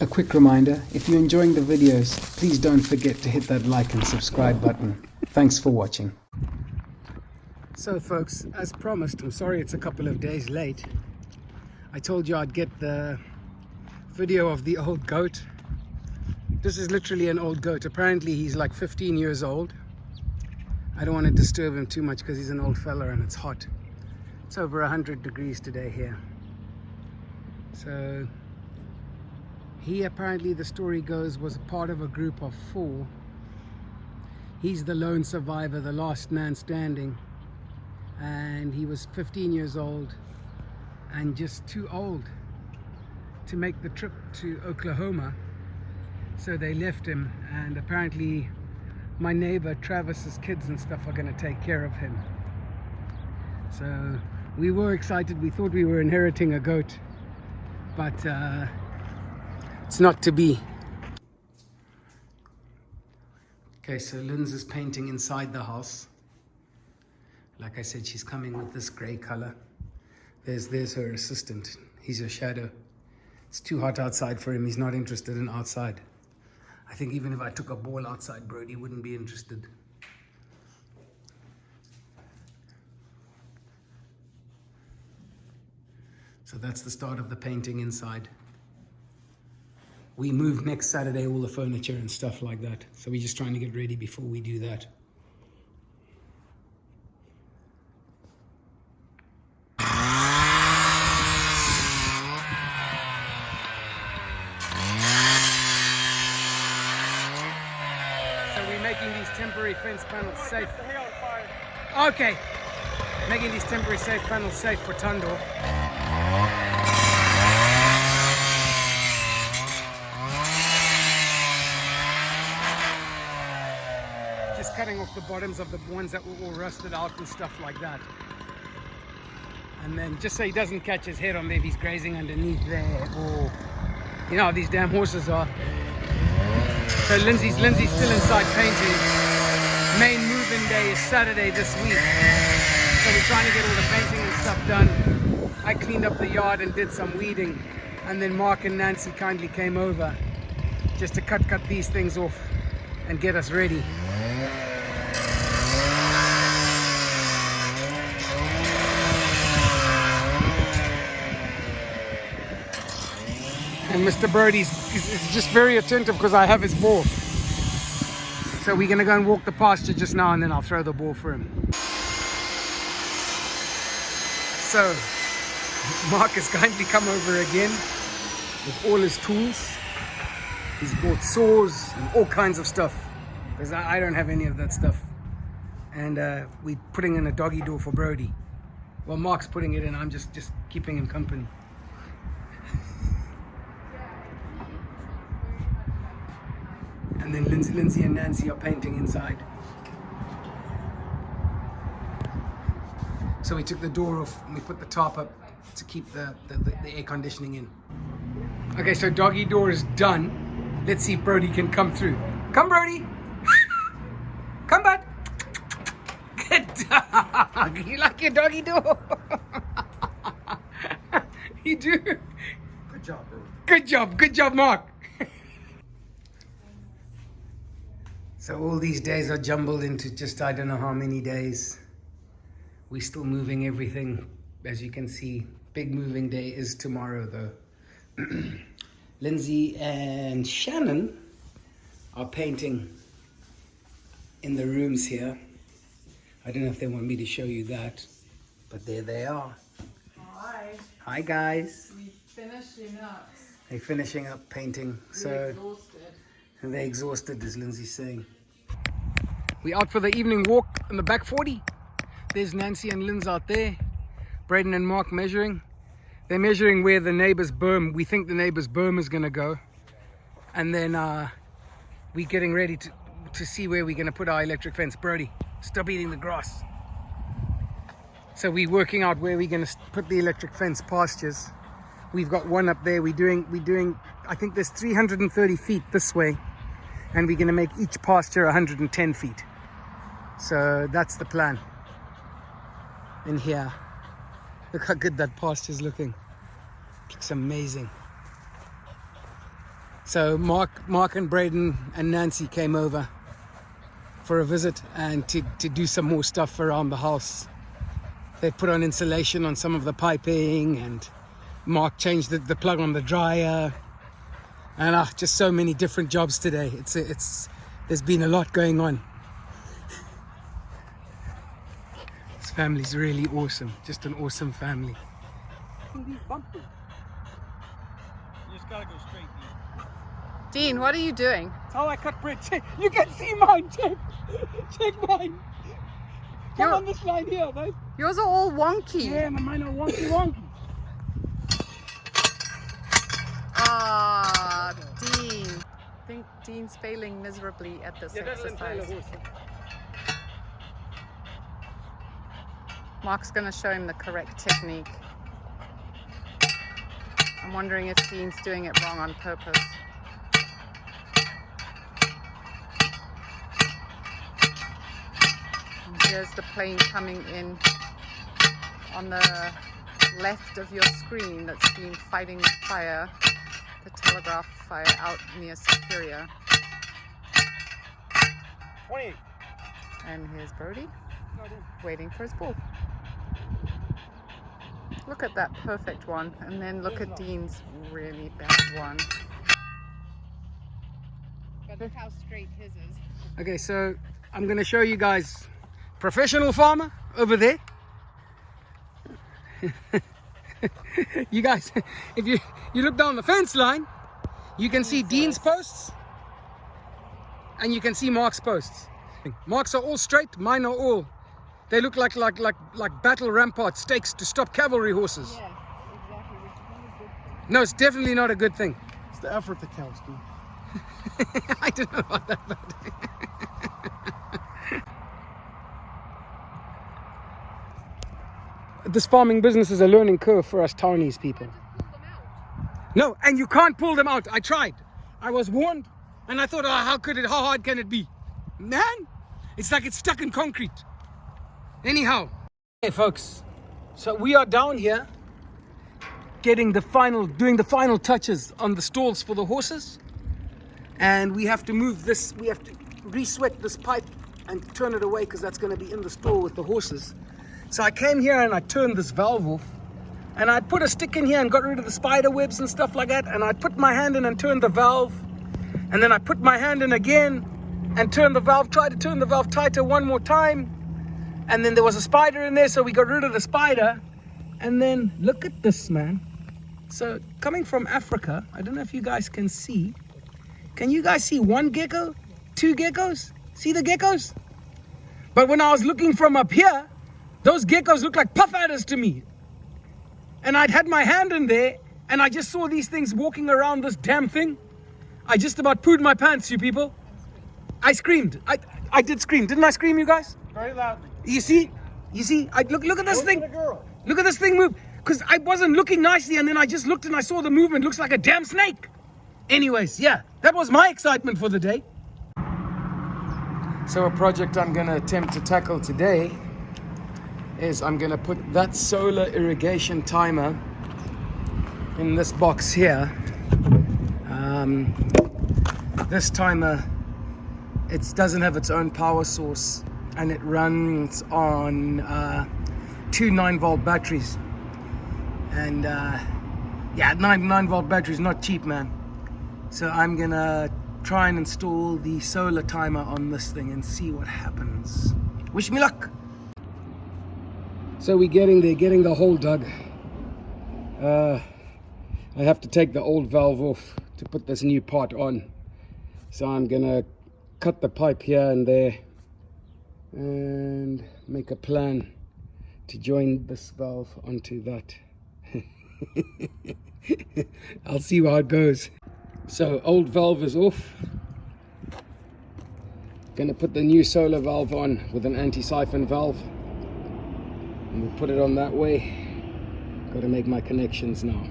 A quick reminder, if you're enjoying the videos, please don't forget to hit that like and subscribe button. Thanks for watching. So folks, as promised, I'm sorry it's a couple of days late. I told you I'd get the video of the old goat. This is literally an old goat. Apparently he's like 15 years old. I don't want to disturb him too much because he's an old fella and it's hot. It's over 100 degrees today here. So he apparently, the story goes, was part of a group of 4. He's the lone survivor, the last man standing. And he was 15 years old and just too old to make the trip to Oklahoma. So they left him, and apparently my neighbor Travis's kids and stuff are going to take care of him. So we were excited. We thought we were inheriting a goat, but it's not to be. Okay, so Linz is painting inside the house. Like I said, she's coming with this grey color. There's her assistant. He's her shadow. It's too hot outside for him. He's not interested in outside. I think even if I took a ball outside, Brody wouldn't be interested. So that's the start of the painting inside. We move next Saturday, all the furniture and stuff like that. So we're just trying to get ready before we do that. Making these temporary fence panels safe. Okay, making these temporary safe panels safe for Tundor. Just cutting off the bottoms of the ones that were all rusted out and stuff like that. And then just so he doesn't catch his head on there if he's grazing underneath there, or you know how these damn horses are. So Lindsay's still inside painting. Main moving day is Saturday this week. So we're trying to get all the painting and stuff done. I cleaned up the yard and did some weeding. And then Mark and Nancy kindly came over just to cut these things off and get us ready. And Mr. Brody's is just very attentive because I have his ball. So we're going to go and walk the pasture just now, and then I'll throw the ball for him. So Mark has kindly come over again with all his tools. He's bought saws and all kinds of stuff because I don't have any of that stuff. And we're putting in a doggy door for Brody. Well, Mark's putting it in. I'm just keeping him company. And then Lindsay and Nancy are painting inside. So we took the door off and we put the tarp up to keep the air conditioning in. Okay, so doggy door is done. Let's see if Brody can come through. Come, Brody. Come, bud. Good dog. You like your doggy door? You do? Good job, bro. Good job, Mark. So all these days are jumbled into just I don't know how many days. We're still moving everything. As you can see, big moving day is tomorrow though. Lindsay and Shannon are painting in the rooms here. I don't know if they want me to show you that, but there they are. Hi. Hi guys. We're finishing up. They're finishing up painting. We're exhausted. And they're exhausted, as Lindsay's saying. We're out for the evening walk in the back 40. There's Nancy and Linz out there. Braden and Mark measuring. They're measuring where the neighbor's berm, we think the neighbor's berm is going to go. And then we're getting ready to see where we're going to put our electric fence. Brody, stop eating the grass. So we're working out where we're going to put the electric fence pastures. We've got one up there. We're doing, I think there's 330 feet this way. And we're going to make each pasture 110 feet. So that's the plan. In here. Look how good that pasture's looking. It looks amazing. So Mark and Braden and Nancy came over for a visit and to do some more stuff around the house. They put on insulation on some of the piping, and Mark changed the plug on the dryer, and just so many different jobs today. There's been a lot going on. This family's really awesome, just an awesome family. You just gotta go straight, Dean, what are you doing? That's how I cut bread. You can see mine, check mine. Come on this line here, mate. Yours are all wonky. Yeah, mine are wonky. Ah, Dean. I think Dean's failing miserably at this exercise. Mark's going to show him the correct technique. I'm wondering if Dean's doing it wrong on purpose. And here's the plane coming in on the left of your screen that's been fighting fire, the telegraph fire out near Superior. 28. And here's Brody waiting for his ball. Look at that perfect one, and then look at Dean's really bad one. But look how straight his is. Okay, so I'm going to show you guys professional farmer over there. You guys, if you look down the fence line, you can see Dean's posts and you can see Mark's posts. Mark's are all straight, mine are all. They look like battle rampart stakes to stop cavalry horses. Yes, exactly. Which is not a good thing. No, it's definitely not a good thing. It's the effort that counts, dude. I don't know about that, but this farming business is a learning curve for us townies people. Just pull them out. No, and you can't pull them out. I tried. I was warned, and I thought, oh, how hard can it be? Man, it's like it's stuck in concrete. Anyhow, hey folks, so we are down here doing the final touches on the stalls for the horses, and we have to move this. We have to re-sweat this pipe and turn it away because that's going to be in the stall with the horses. So I came here and I turned this valve off, and I put a stick in here and got rid of the spider webs and stuff like that, and I put my hand in and turned the valve, and then I put my hand in again and turned the valve, tried to turn the valve tighter one more time, and then there was a spider in there, so we got rid of the spider. And then look at this, man. So coming from Africa, I don't know if you guys can see. Can you guys see one gecko? Two geckos? See the geckos? But when I was looking from up here, those geckos looked like puff adders to me. And I'd had my hand in there, and I just saw these things walking around this damn thing. I just about pooed my pants, you people. I screamed. I did scream. Didn't I scream, you guys? Very loudly. You see? Look at this thing. Look at this thing move. Because I wasn't looking nicely, and then I just looked and I saw the movement. Looks like a damn snake. Anyways, yeah, that was my excitement for the day. So a project I'm going to attempt to tackle today is I'm going to put that solar irrigation timer in this box here. This timer, it doesn't have its own power source, and it runs on 2 9-volt batteries. And yeah, 9-volt batteries, not cheap, man. So I'm gonna try and install the solar timer on this thing and see what happens. Wish me luck. So we're getting the hole dug. I have to take the old valve off to put this new part on. So I'm gonna cut the pipe here and there and make a plan to join this valve onto that. I'll see how it goes. So old valve is off. Gonna put the new solar valve on with an anti-siphon valve, and we'll put it on that way. Got to make my connections now.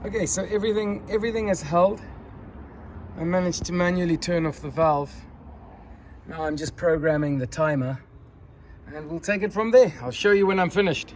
Okay, so everything is held. I managed to manually turn off the valve. Now I'm just programming the timer, and we'll take it from there. I'll show you when I'm finished.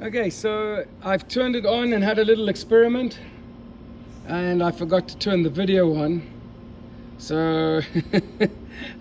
Okay, so I've turned it on and had a little experiment, and I forgot to turn the video on. So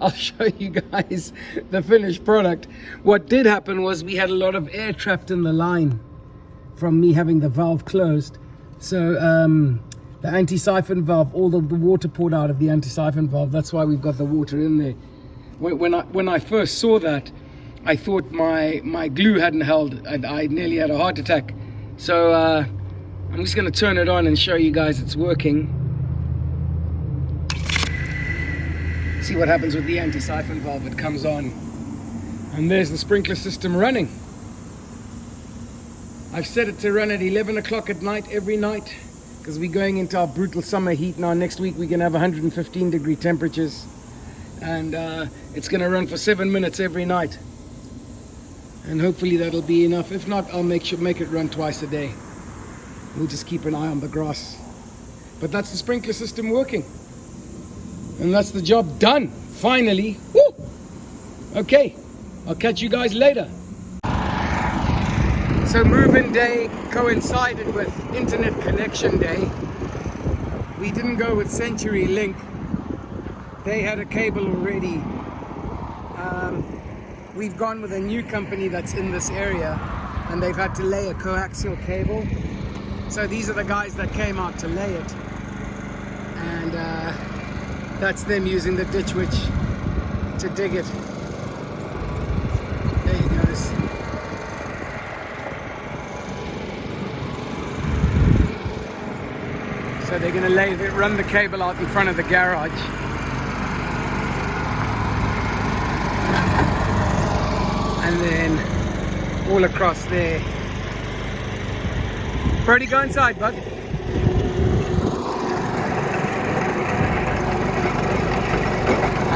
I'll show you guys the finished product. What did happen was we had a lot of air trapped in the line from me having the valve closed. So the anti-siphon valve, all the water poured out of the anti-siphon valve. That's why we've got the water in there. When I first saw that, I thought my glue hadn't held. I nearly had a heart attack. So I'm just going to turn it on and show you guys it's working. See what happens with the anti-siphon valve. It comes on, and there's the sprinkler system running. I've set it to run at 11 o'clock at night every night, because we're going into our brutal summer heat now. Next week we're going to have 115 degree temperatures, and it's going to run for 7 minutes every night, and hopefully that'll be enough. If not, I'll make it run twice a day. We'll just keep an eye on the grass. But that's the sprinkler system working, and that's the job done, finally. Woo! Okay, I'll catch you guys later. So move-in day coincided with internet connection day. We didn't go with Century Link. They had a cable already. We've gone with a new company that's in this area, and they've had to lay a coaxial cable. So these are the guys that came out to lay it. And that's them using the ditch witch to dig it. There he goes. So they're going to run the cable out in front of the garage. And then all across there. Brody, go inside, bud.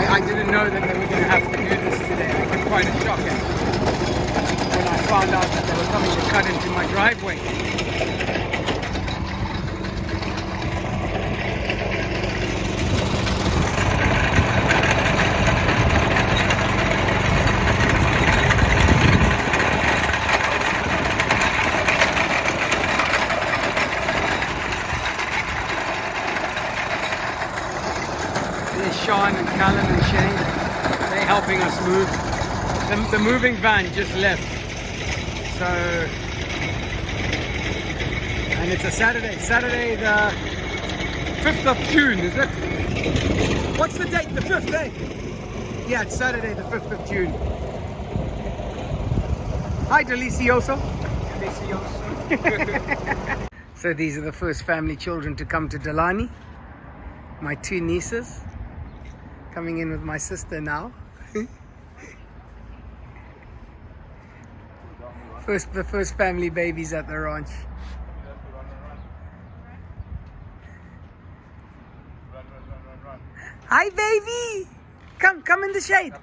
I didn't know that they were going to have to do this today. I got quite a shock when I found out that they were coming to cut into my driveway. Sean and Callum and Shane, they're helping us move. The moving van just left. So, and it's a Saturday the 5th of June, is it? What's the date? The 5th, eh? Yeah, it's Saturday the 5th of June. Hi, Delicioso. Delicioso. So these are the first family children to come to Delani. My two nieces. Coming in with my sister now. The first family babies at the ranch. Hi, baby. Come in the shade.